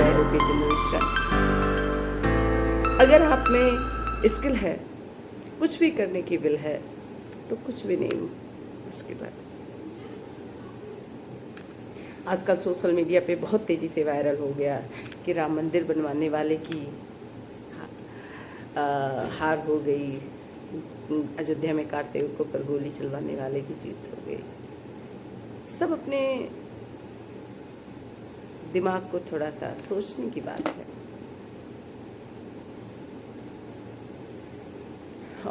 Advocate Indu Mishra. अगर आप में स्किल है, कुछ भी करने की विल है, तो कुछ भी नहीं मुश्किल है। आजकल सोशल मीडिया पे बहुत तेज़ी से वायरल हो गया कि राम मंदिर बनवाने वाले की हार हो गई, अयोध्या में कार्तिक पर गोली चलवाने वाले की जीत हो गई। सब अपने दिमाग को थोड़ा सा सोचने की बात है।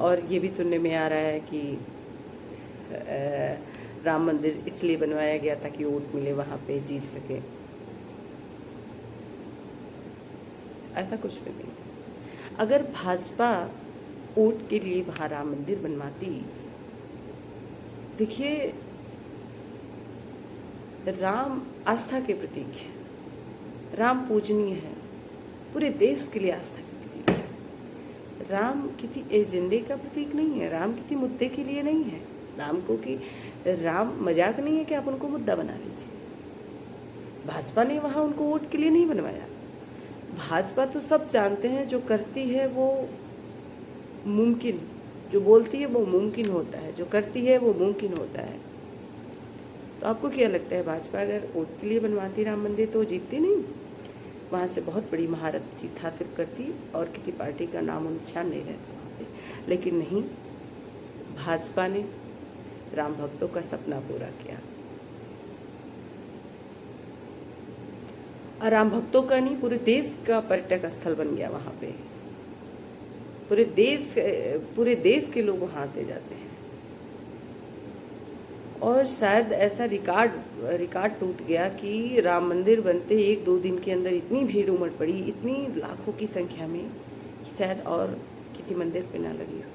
और ये भी सुनने में आ रहा है कि राम मंदिर इसलिए बनवाया गया ताकि वोट मिले, वहाँ पे जीत सके। ऐसा कुछ भी नहीं। अगर भाजपा वोट के लिए वहाँ राम मंदिर बनवाती, देखिए राम आस्था के प्रतीक है, राम पूजनीय है, पूरे देश के लिए आस्था के प्रतीक है। राम किसी एजेंडे का प्रतीक नहीं है, राम किसी मुद्दे के लिए नहीं है। राम मजाक नहीं है कि आप उनको मुद्दा बना लीजिए। भाजपा ने वहाँ उनको वोट के लिए नहीं बनवाया। भाजपा तो सब जानते हैं, जो करती है वो मुमकिन, जो बोलती है वो मुमकिन होता है, जो करती है वो मुमकिन होता है। तो आपको क्या लगता है, भाजपा अगर वोट के लिए बनवाती राम मंदिर तो जीतती नहीं? वहाँ से बहुत बड़ी महारत जीत हासिल करती और किसी पार्टी का नाम और निशान नहीं रहता वहाँ पे। लेकिन नहीं, भाजपा ने राम भक्तों का सपना पूरा किया। और राम भक्तों का नहीं, पूरे देश का पर्यटक स्थल बन गया वहाँ पे। पूरे देश के लोग वहाँ आते जाते हैं। और शायद ऐसा रिकॉर्ड टूट गया कि राम मंदिर बनते 1-2 दिन के अंदर इतनी भीड़ उमड़ पड़ी, इतनी लाखों की संख्या में, शायद और किसी मंदिर पे ना लगी हो।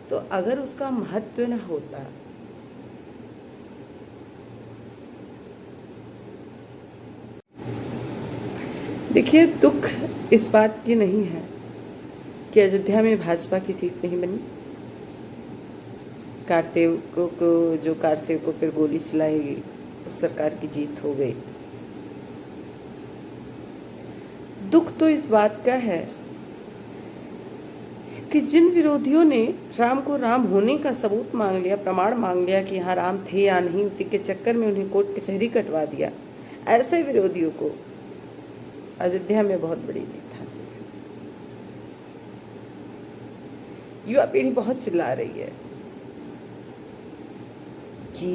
तो अगर उसका महत्व न होता, देखिए दुख इस बात की नहीं है कि अयोध्या में भाजपा की सीट नहीं बनी। कार्तिकों पर गोली चलाएगी, उस सरकार की जीत हो गई। दुख तो इस बात का है कि जिन विरोधियों ने राम को राम होने का सबूत मांग लिया, प्रमाण मांग लिया कि यहाँ राम थे या नहीं, उसी के चक्कर में उन्हें कोर्ट कचहरी कटवा दिया, ऐसे विरोधियों को अयोध्या में बहुत बड़ी जीत हासिल है। युवा पीढ़ी बहुत चिल्ला रही है कि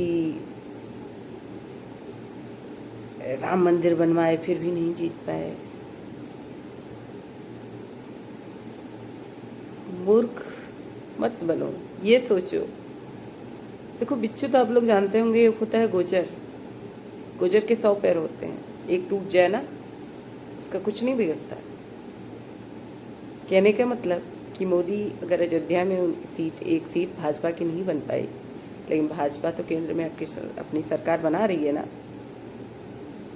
राम मंदिर बनवाए फिर भी नहीं जीत पाए। मूर्ख मत बनो, ये सोचो। देखो बिच्छू तो आप लोग जानते होंगे, एक होता है गोजर के 100 पैर होते हैं, एक टूट जाए ना उसका कुछ नहीं बिगड़ता। कहने का मतलब कि मोदी अगर अयोध्या में एक सीट भाजपा की नहीं बन पाई, लेकिन भाजपा तो केंद्र में अपनी सरकार बना रही है ना।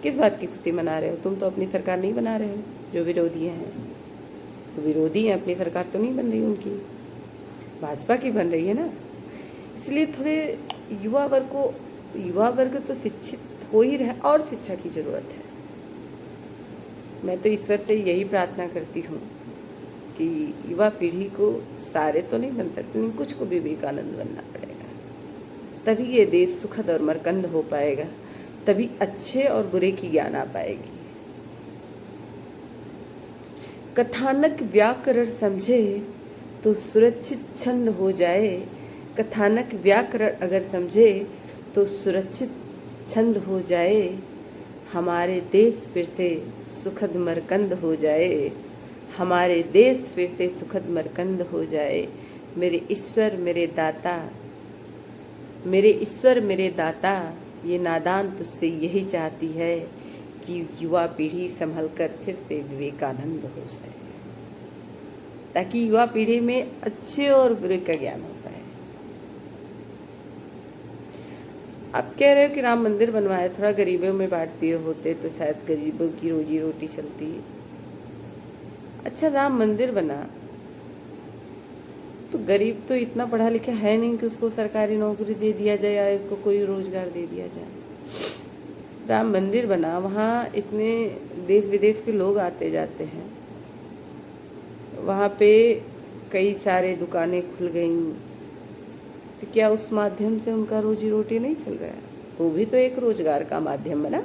किस बात की खुशी मना रहे हो? तुम तो अपनी सरकार नहीं बना रहे हो। जो विरोधी हैं, तो विरोधी हैं, अपनी सरकार तो नहीं बन रही उनकी, भाजपा की बन रही है ना। इसलिए थोड़े युवा वर्ग तो शिक्षित हो ही रहा, और शिक्षा की ज़रूरत है। मैं तो ईश्वर से यही प्रार्थना करती हूँ कि युवा पीढ़ी को सारे तो नहीं बन सकते, लेकिन कुछ को भी विवेकानंद बनना पड़ेगा, तभी ये देश सुखद और मरकंद हो पाएगा, तभी अच्छे और बुरे की ज्ञान आ पाएगी। कथानक व्याकरण समझे तो सुरक्षित छंद हो जाए, कथानक व्याकरण अगर समझे तो सुरक्षित छंद हो जाए, हमारे देश फिर से सुखद मरकंद हो जाए, हमारे देश फिर से सुखद मरकंद हो जाए। मेरे ईश्वर मेरे दाता, ये नादान तुझसे यही चाहती है कि युवा पीढ़ी संभल कर फिर से विवेकानंद हो जाए, ताकि युवा पीढ़ी में अच्छे और बुरे का ज्ञान हो पाए। आप कह रहे हो कि राम मंदिर बनवाए, थोड़ा गरीबों में बांट दिए होते तो शायद गरीबों की रोजी रोटी चलती। अच्छा, राम मंदिर बना तो गरीब तो इतना पढ़ा लिखा है नहीं कि उसको सरकारी नौकरी दे दिया जाए या उसको कोई रोजगार दे दिया जाए। राम मंदिर बना, वहाँ इतने देश विदेश के लोग आते जाते हैं। वहाँ पे कई सारे दुकानें खुल गई, तो क्या उस माध्यम से उनका रोजी रोटी नहीं चल रहा है? वो भी तो एक रोजगार का माध्यम बना।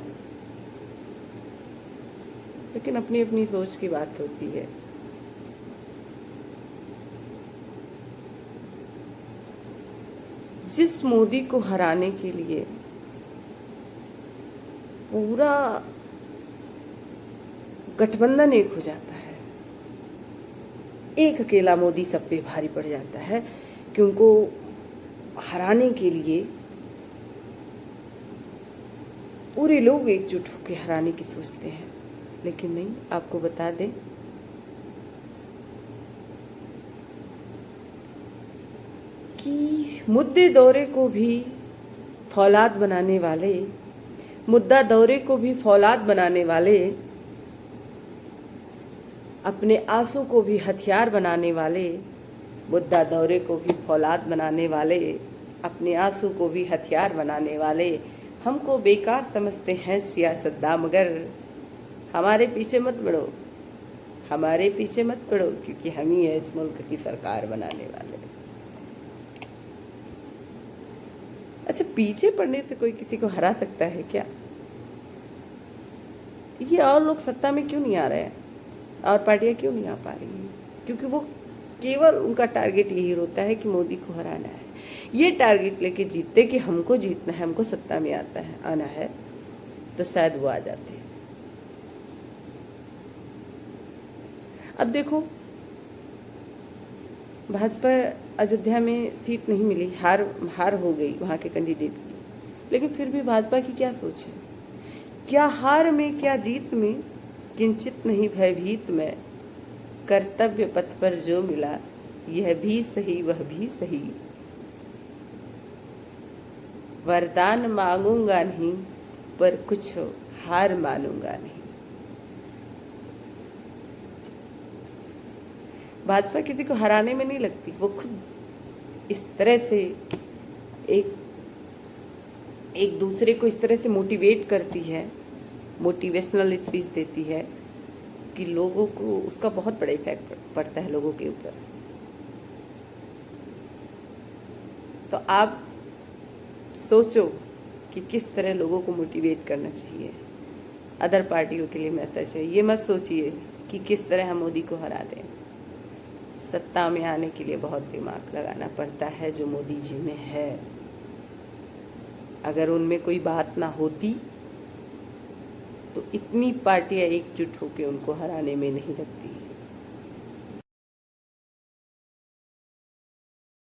लेकिन अपनी अपनी सोच की बात होती है। जिस मोदी को हराने के लिए पूरा गठबंधन एक हो जाता है, एक अकेला मोदी सब पे भारी पड़ जाता है कि उनको हराने के लिए पूरे लोग एकजुट होकर हराने की सोचते हैं। लेकिन नहीं, आपको बता दें कि मुद्दे दौरे को भी फौलाद बनाने वाले, मुद्दा दौरे को भी फौलाद बनाने वाले, अपने आंसू को भी हथियार बनाने वाले, मुद्दा दौरे को भी फौलाद बनाने वाले, अपने आंसू को भी हथियार बनाने वाले हमको बेकार समझते हैं सियासतदान। मगर हमारे पीछे मत पड़ो, हमारे पीछे मत पड़ो, क्योंकि हम ही है इस मुल्क की सरकार बनाने वाले। अच्छा, पीछे पड़ने से कोई किसी को हरा सकता है क्या? ये और लोग सत्ता में क्यों नहीं आ रहे हैं और पार्टियां क्यों नहीं आ पा रही हैं? क्योंकि वो केवल उनका टारगेट यही होता है कि मोदी को हराना है। ये टारगेट लेके जीतते कि हमको जीतना है, हमको सत्ता में आना है, तो शायद वो आ जाते हैं। अब देखो, भाजपा अयोध्या में सीट नहीं मिली, हार हो गई वहाँ के कैंडिडेट की, लेकिन फिर भी भाजपा की क्या सोच है? क्या हार में, क्या जीत में, किंचित नहीं भयभीत में, कर्तव्य पथ पर जो मिला यह भी सही वह भी सही, वरदान मांगूंगा नहीं पर कुछ हार मानूंगा नहीं। भाजपा किसी को हराने में नहीं लगती, वो खुद इस तरह से एक दूसरे को इस तरह से मोटिवेट करती है, मोटिवेशनल स्पीच देती है कि लोगों को उसका बहुत बड़ा इफेक्ट पड़ता है लोगों के ऊपर। तो आप सोचो कि किस तरह लोगों को मोटिवेट करना चाहिए। अदर पार्टियों के लिए मैसेज है, ये मत सोचिए कि किस तरह हम मोदी को हरा दें। सत्ता में आने के लिए बहुत दिमाग लगाना पड़ता है जो मोदी जी में है। अगर उनमें कोई बात ना होती तो इतनी पार्टियां एकजुट होकर उनको हराने में नहीं लगती।